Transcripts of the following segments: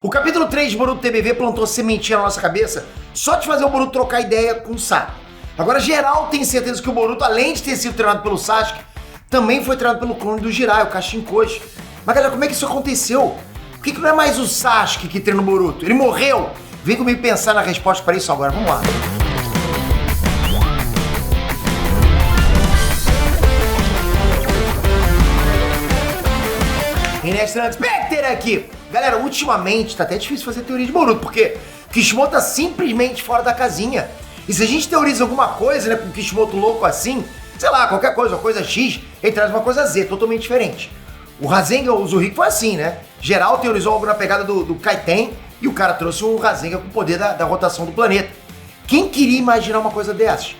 O capítulo 3 de Boruto TBV plantou sementinha na nossa cabeça só de fazer o Boruto trocar ideia com o Sasuke. Agora geral tem certeza que o Boruto, além de ter sido treinado pelo Sasuke, também foi treinado pelo clone do Jiraiya, o Kashinkoji. Mas galera, como é que isso aconteceu? Por que não é mais o Sasuke que treina o Boruto? Ele morreu? Vem comigo pensar na resposta para isso agora, vamos lá. Inestra Specter aqui. Galera, ultimamente tá até difícil fazer teoria de Boruto, porque Kishimoto tá simplesmente fora da casinha. E se a gente teoriza alguma coisa, né, com o Kishimoto louco assim, sei lá, qualquer coisa, uma coisa X, ele traz uma coisa Z, totalmente diferente. O Rasengan Uzumaki foi assim, né? Geral teorizou algo na pegada do Kaiten, e o cara trouxe um Rasengan com o poder da rotação do planeta. Quem queria imaginar uma coisa dessas?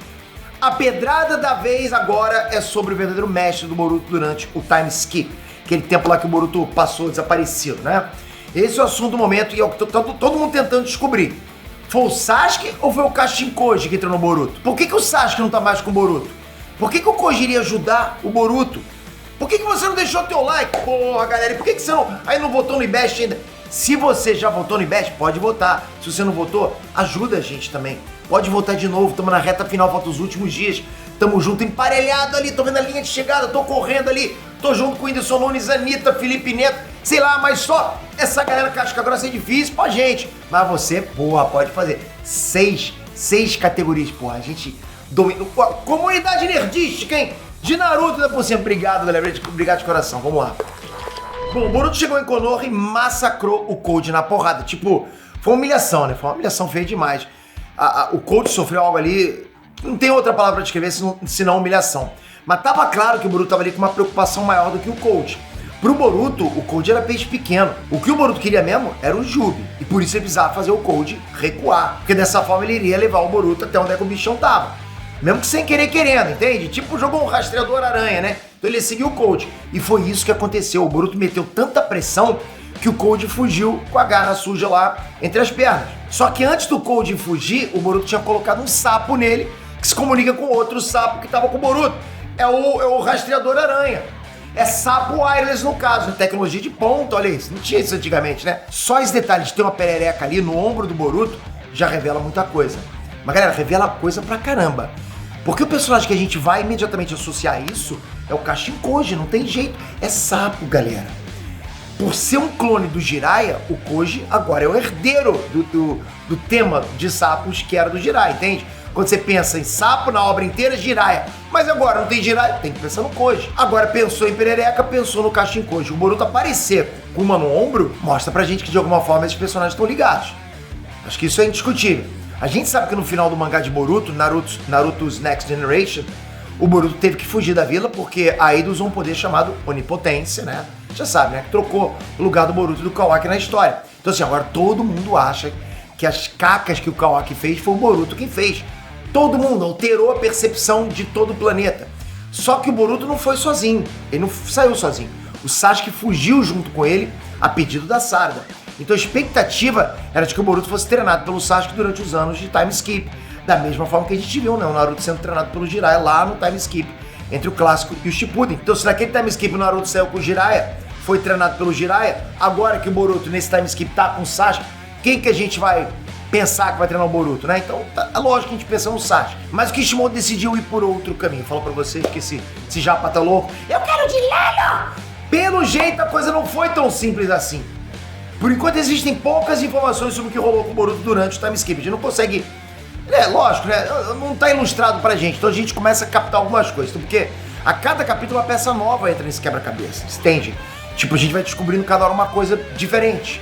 A pedrada da vez agora é sobre o verdadeiro mestre do Boruto durante o time skip. Aquele tempo lá que o Boruto passou desaparecido, né? Esse é o assunto do momento e é o que todo mundo tentando descobrir. Foi o Sasuke ou foi o Kashinkoji que treinou o Boruto? Por que o Sasuke não tá mais com o Boruto? Por que o Koji iria ajudar o Boruto? Por que você não deixou teu like? Porra, galera, e por que você não votou no IBEST ainda? Se você já votou no IBEST, pode votar. Se você não votou, ajuda a gente também. Pode votar de novo, estamos na reta final, faltam os últimos dias. Tamo junto, emparelhado ali, tô vendo a linha de chegada, tô correndo ali. Tô junto com o Whindersson Nunes, Anitta, Felipe Neto, sei lá, mas só essa galera casca grossa é difícil pra gente. Mas você, porra, pode fazer. Seis categorias, porra, a gente domina. Comunidade nerdística, hein? De Naruto, ainda por cima. Obrigado, galera, obrigado de coração, vamos lá. Bom, o Boruto chegou em Konoha e massacrou o Cold na porrada. Tipo, foi uma humilhação, né? Foi uma humilhação feia demais. O Cold sofreu algo ali, não tem outra palavra pra descrever senão humilhação. Mas tava claro que o Boruto tava ali com uma preocupação maior do que o Cold. Pro Boruto, o Cold era peixe pequeno. O que o Boruto queria mesmo era o Jubi. E por isso ele precisava fazer o Cold recuar. Porque dessa forma ele iria levar o Boruto até onde é que o bichão tava. Mesmo que sem querer querendo, entende? Tipo, jogou um rastreador aranha, né? Então ele seguiu o Cold. E foi isso que aconteceu. O Boruto meteu tanta pressão que o Cold fugiu com a garra suja lá entre as pernas. Só que antes do Cold fugir, o Boruto tinha colocado um sapo nele que se comunica com outro sapo que tava com o Boruto. É o rastreador aranha. É sapo wireless no caso, tecnologia de ponta, olha isso. Não tinha isso antigamente, né? Só esse detalhe de ter uma perereca ali no ombro do Boruto já revela muita coisa. Mas galera, revela coisa pra caramba. Porque o personagem que a gente vai imediatamente associar isso é o Kashinkoji, não tem jeito. É sapo, galera. Por ser um clone do Jiraiya, o Koji agora é o herdeiro do tema de sapos que era do Jiraiya, entende? Quando você pensa em sapo na obra inteira, Jiraiya. Mas agora não tem Jiraiya, tem que pensar no Koji. Agora pensou em perereca, pensou no Kashinkoji. O Boruto aparecer com uma no ombro, mostra pra gente que de alguma forma esses personagens estão ligados. Acho que isso é indiscutível. A gente sabe que no final do mangá de Boruto, Naruto's Next Generation, o Boruto teve que fugir da vila porque a Ida usou um poder chamado Onipotência, né? Já sabe, né? Que trocou o lugar do Boruto e do Kawaki na história. Então assim, agora todo mundo acha que as cacas que o Kawaki fez foi o Boruto quem fez. Todo mundo alterou a percepção de todo o planeta. Só que o Boruto não foi sozinho, ele não saiu sozinho. O Sasuke fugiu junto com ele a pedido da Sarada. Então a expectativa era de que o Boruto fosse treinado pelo Sasuke durante os anos de time skip. Da mesma forma que a gente viu, né? O Naruto sendo treinado pelo Jiraiya lá no time skip, entre o clássico e o Shippuden. Então se naquele time skip o Naruto saiu com o Jiraiya, foi treinado pelo Jiraiya, agora que o Boruto nesse time skip tá com o Sasuke, quem que a gente vai pensar que vai treinar o Boruto, né? Então, é lógico que a gente pensa no Sasuke. Mas o Kishimoto decidiu ir por outro caminho. Falo pra vocês que esse japa tá louco. Eu quero de Lelo! Pelo jeito, a coisa não foi tão simples assim. Por enquanto, existem poucas informações sobre o que rolou com o Boruto durante o time skip. A gente não consegue... lógico, né? Não tá ilustrado pra gente. Então, a gente começa a captar algumas coisas. Porque a cada capítulo, uma peça nova entra nesse quebra-cabeça. Entende? Tipo, a gente vai descobrindo cada hora uma coisa diferente.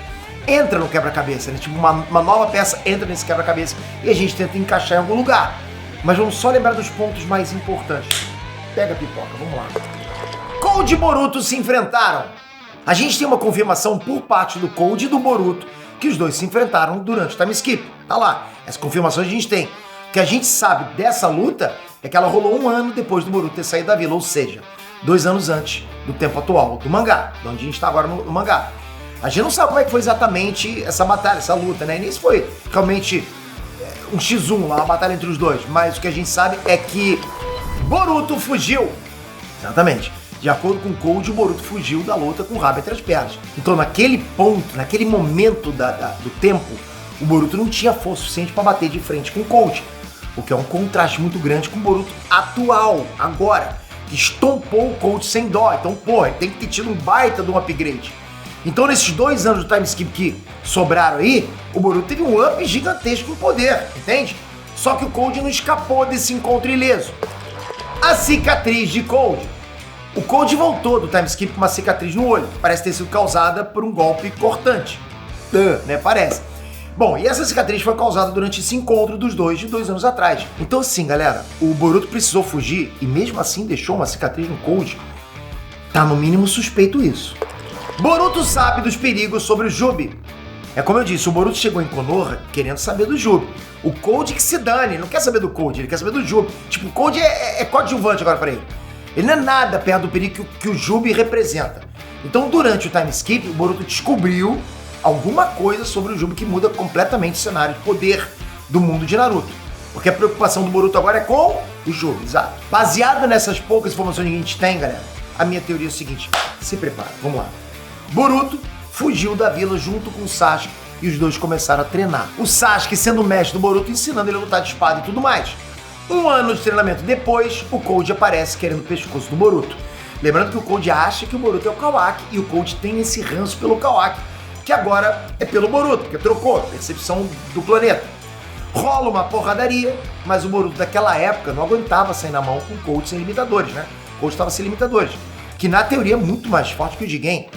Entra no quebra-cabeça, né? Tipo, uma nova peça entra nesse quebra-cabeça e a gente tenta encaixar em algum lugar. Mas vamos só lembrar dos pontos mais importantes. Pega a pipoca, vamos lá. Cold e Boruto se enfrentaram. A gente tem uma confirmação por parte do Cold e do Boruto que os dois se enfrentaram durante o time skip. Tá lá, essa confirmação a gente tem. O que a gente sabe dessa luta é que ela rolou 1 ano depois do Boruto ter saído da vila, ou seja, 2 anos antes do tempo atual do mangá, de onde a gente tá agora no mangá. A gente não sabe como é que foi exatamente essa batalha, essa luta, né? E nem se foi realmente um X1 lá, uma batalha entre os dois. Mas o que a gente sabe é que Boruto fugiu. Exatamente. De acordo com o Code, o Boruto fugiu da luta com o rabo entre as pernas. Então, naquele ponto, naquele momento do tempo, o Boruto não tinha força suficiente para bater de frente com o Code. O que é um contraste muito grande com o Boruto atual, agora, que estompou o Code sem dó. Então, porra, ele tem que ter tido um baita de um upgrade. Então, nesses 2 anos do time skip que sobraram aí, o Boruto teve um up gigantesco no poder, entende? Só que o Code não escapou desse encontro ileso. A cicatriz de Code. O Code voltou do time skip com uma cicatriz no olho. Parece ter sido causada por um golpe cortante. Né? Parece. Bom, e essa cicatriz foi causada durante esse encontro dos dois de 2 anos atrás. Então assim, galera, o Boruto precisou fugir e mesmo assim deixou uma cicatriz no Code. Tá no mínimo suspeito isso. Boruto sabe dos perigos sobre o Jubi. É como eu disse, o Boruto chegou em Konoha querendo saber do Jubi. O Code que se dane, ele não quer saber do Code, ele quer saber do Jubi. Tipo, o Code é coadjuvante agora pra ele. Ele não é nada perto do perigo que o Jubi representa. Então, durante o time skip, o Boruto descobriu alguma coisa sobre o Jubi que muda completamente o cenário de poder do mundo de Naruto. Porque a preocupação do Boruto agora é com o Jubi, exato. Baseado nessas poucas informações que a gente tem, galera, a minha teoria é o seguinte, se prepara, vamos lá. Boruto fugiu da vila junto com o Sasuke e os dois começaram a treinar. O Sasuke sendo o mestre do Boruto, ensinando ele a lutar de espada e tudo mais. 1 ano de treinamento depois, o Code aparece querendo o pescoço do Boruto. Lembrando que o Code acha que o Boruto é o Kawaki e o Code tem esse ranço pelo Kawaki, que agora é pelo Boruto, porque trocou a percepção do planeta. Rola uma porradaria, mas o Boruto daquela época não aguentava sair na mão com o Code sem limitadores, né? O Code estava sem limitadores, que na teoria é muito mais forte que o Jigen.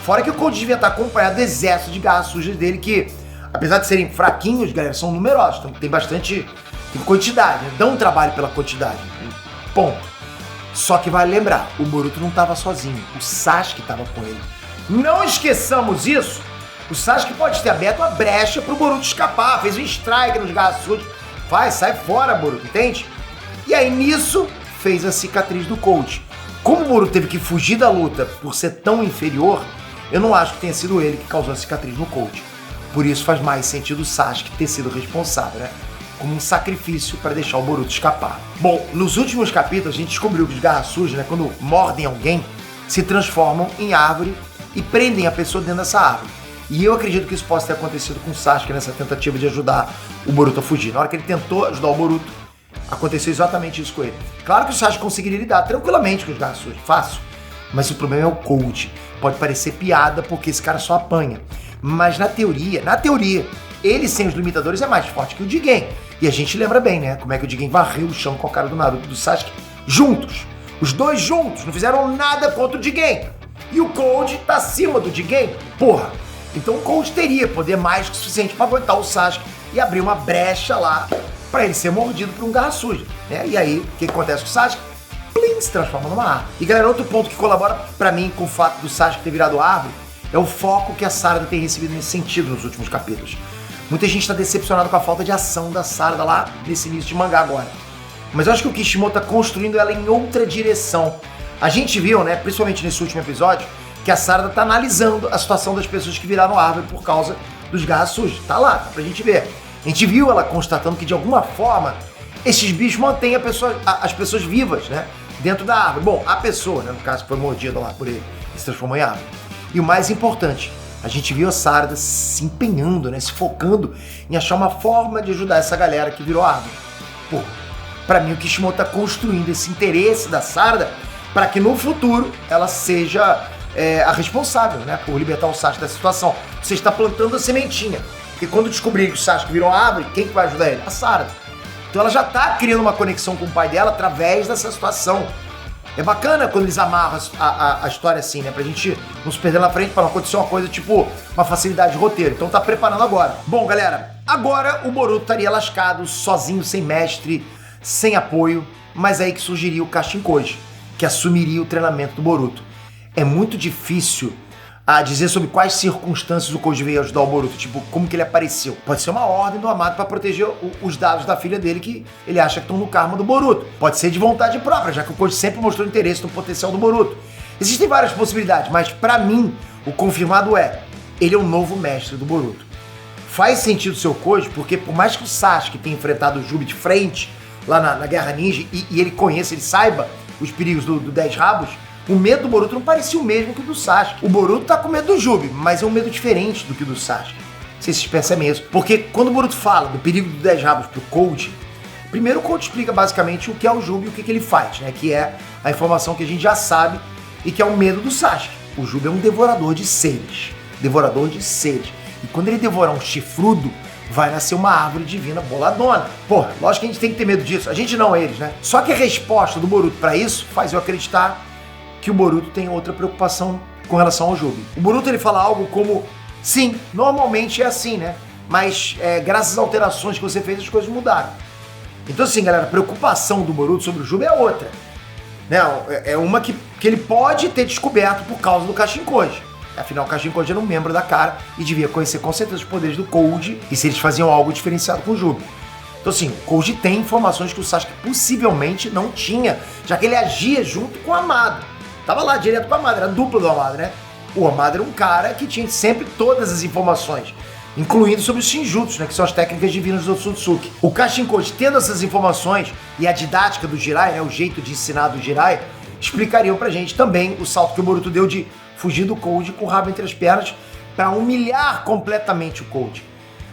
Fora que o Code devia estar acompanhado do exército de garras sujas dele, que, apesar de serem fraquinhos, galera, são numerosos, então tem bastante quantidade, né? Dão trabalho pela quantidade, ponto. Só que vale lembrar, o Boruto não estava sozinho, o Sasuke estava com ele. Não esqueçamos isso, o Sasuke pode ter aberto a brecha pro Boruto escapar, fez um strike nos garras sujas, sai fora, Boruto, entende? E aí nisso, fez a cicatriz do Code. Como o Boruto teve que fugir da luta por ser tão inferior, eu não acho que tenha sido ele que causou a cicatriz no Code. Por isso faz mais sentido o Sasuke ter sido responsável, né? Como um sacrifício para deixar o Boruto escapar. Bom, nos últimos capítulos a gente descobriu que os garras sujas, né, quando mordem alguém, se transformam em árvore e prendem a pessoa dentro dessa árvore. E eu acredito que isso possa ter acontecido com o Sasuke nessa tentativa de ajudar o Boruto a fugir. Na hora que ele tentou ajudar o Boruto, aconteceu exatamente isso com ele. Claro que o Sasuke conseguiria lidar tranquilamente com os garras sujas, fácil. Mas o problema é o Code. Pode parecer piada porque esse cara só apanha. Mas na teoria, ele sem os limitadores é mais forte que o Jigen. E a gente lembra bem, né? Como é que o Jigen varreu o chão com a cara do Naruto e do Sasuke juntos. Os dois juntos, não fizeram nada contra o Jigen. E o Code tá acima do Jigen, porra. Então o Code teria poder mais que o suficiente para aguentar o Sasuke e abrir uma brecha lá para ele ser mordido por um garra suja, né? E aí, o que acontece com o Sasuke? Plim, se transforma numa árvore. E galera, outro ponto que colabora para mim com o fato do Sasuke ter virado árvore é o foco que a Sarada tem recebido nesse sentido nos últimos capítulos. Muita gente está decepcionada com a falta de ação da Sarada lá nesse início de mangá agora. Mas eu acho que o Kishimoto está construindo ela em outra direção. A gente viu, né, principalmente nesse último episódio, que a Sarada está analisando a situação das pessoas que viraram árvore por causa dos garras sujas. Tá lá, dá pra gente ver. A gente viu ela constatando que de alguma forma esses bichos mantêm as pessoas vivas, né, dentro da árvore. Bom, a pessoa, né, no caso que foi mordida lá por ele, se transformou em árvore. E o mais importante, a gente viu a Sarada se empenhando, né, se focando em achar uma forma de ajudar essa galera que virou árvore. Pô, pra mim o Kishimoto tá construindo esse interesse da Sarada para que no futuro ela seja a responsável, né, por libertar o Sasuke dessa situação. Você está plantando a sementinha. Porque quando descobrir que o Sasuke virou árvore, quem que vai ajudar ele? A Sarada. Então ela já tá criando uma conexão com o pai dela através dessa situação. É bacana quando eles amarram a história assim, né? Pra gente não se perder na frente, pra não acontecer uma coisa tipo uma facilidade de roteiro. Então tá preparando agora. Bom, galera, agora o Boruto estaria lascado, sozinho, sem mestre, sem apoio. Mas aí que surgiria o Kashin Koji, que assumiria o treinamento do Boruto. É muito difícil dizer sobre quais circunstâncias o Koji veio ajudar o Boruto, tipo, como que ele apareceu. Pode ser uma ordem do Amado pra proteger os dados da filha dele que ele acha que estão no karma do Boruto. Pode ser de vontade própria, já que o Koji sempre mostrou interesse no potencial do Boruto. Existem várias possibilidades, mas pra mim, o confirmado ele é o novo mestre do Boruto. Faz sentido ser o Koji, porque por mais que o Sasuke tenha enfrentado o Jubi de frente, lá na Guerra Ninja, e ele conheça, ele saiba os perigos do 10 Rabos, O medo do Boruto não parecia o mesmo que o do Sasuke. O Boruto tá com medo do Jubi, mas é um medo diferente do que o do Sasuke. Não sei se vocês percebem isso. Porque quando o Boruto fala do perigo do 10 rabos pro Cold, primeiro o Cold explica basicamente o que é o Jubi e o que ele faz, né? Que é a informação que a gente já sabe e que é o medo do Sasuke. O Jubi é um devorador de seres. Devorador de seres. E quando ele devorar um chifrudo, vai nascer uma árvore divina boladona. Porra, lógico que a gente tem que ter medo disso. A gente não, eles, né? Só que a resposta do Boruto pra isso faz eu acreditar que o Boruto tem outra preocupação com relação ao Jubi. O Boruto, ele fala algo como, sim, normalmente é assim, né? Mas graças às alterações que você fez, as coisas mudaram. Então assim, galera, a preocupação do Boruto sobre o Jubi é outra. Né? É uma que ele pode ter descoberto por causa do Kashinkoji. Afinal, o Kashinkoji era um membro da cara e devia conhecer com certeza os poderes do Cold e se eles faziam algo diferenciado com o Jubi. Então assim, o Cold tem informações que o Sasuke possivelmente não tinha, já que ele agia junto com o Amado. Tava lá direto com o Amado, era a dupla do Amado, né? O Amado era um cara que tinha sempre todas as informações, incluindo sobre os Shinjutsu, né? Que são as técnicas divinas do Otsutsuki. O Kashinkoji, tendo essas informações e a didática do Jirai, né? O jeito de ensinar do Jirai, explicariam pra gente também o salto que o Boruto deu de fugir do Cold com o rabo entre as pernas para humilhar completamente o Cold.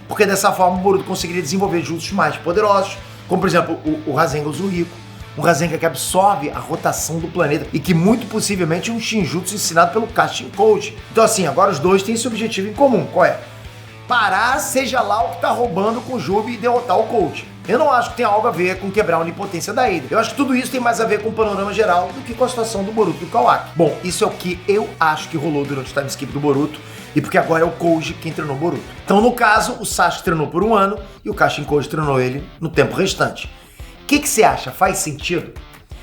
Porque dessa forma o Boruto conseguiria desenvolver jutsus mais poderosos, como por exemplo o Rasengan Zuhiko, um Rasengan que absorve a rotação do planeta e que muito possivelmente é um Shinjutsu ensinado pelo Kashinkoji. Então assim, agora os dois têm esse objetivo em comum, qual é? Parar, seja lá o que tá roubando com o Jubi e derrotar o Cold. Eu não acho que tem algo a ver com quebrar a onipotência da Hydra. Eu acho que tudo isso tem mais a ver com o panorama geral do que com a situação do Boruto e do Kawaki. Bom, isso é o que eu acho que rolou durante o time skip do Boruto e porque agora é o Koji quem treinou o Boruto. Então, no caso, o Sasuke treinou por 1 ano e o Kashinkoji treinou ele no tempo restante. O que você acha? Faz sentido?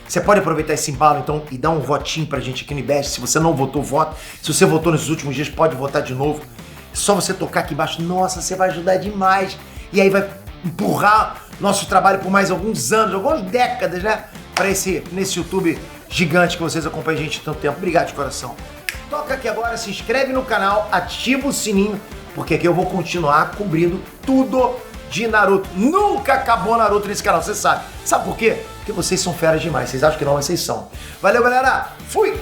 Você pode aproveitar esse embalo, então, e dar um votinho pra gente aqui no IBEST. Se você não votou, vota. Se você votou nesses últimos dias, pode votar de novo. É só você tocar aqui embaixo. Nossa, você vai ajudar demais. E aí vai empurrar nosso trabalho por mais alguns anos, algumas décadas, né? Para nesse YouTube gigante que vocês acompanham a gente há tanto tempo. Obrigado de coração. Toca aqui agora, se inscreve no canal, ativa o sininho, porque aqui eu vou continuar cobrindo tudo de Naruto. Nunca acabou Naruto nesse canal, você sabe. Sabe por quê? Porque vocês são feras demais. Vocês acham que não, mas vocês são. Valeu, galera. Fui!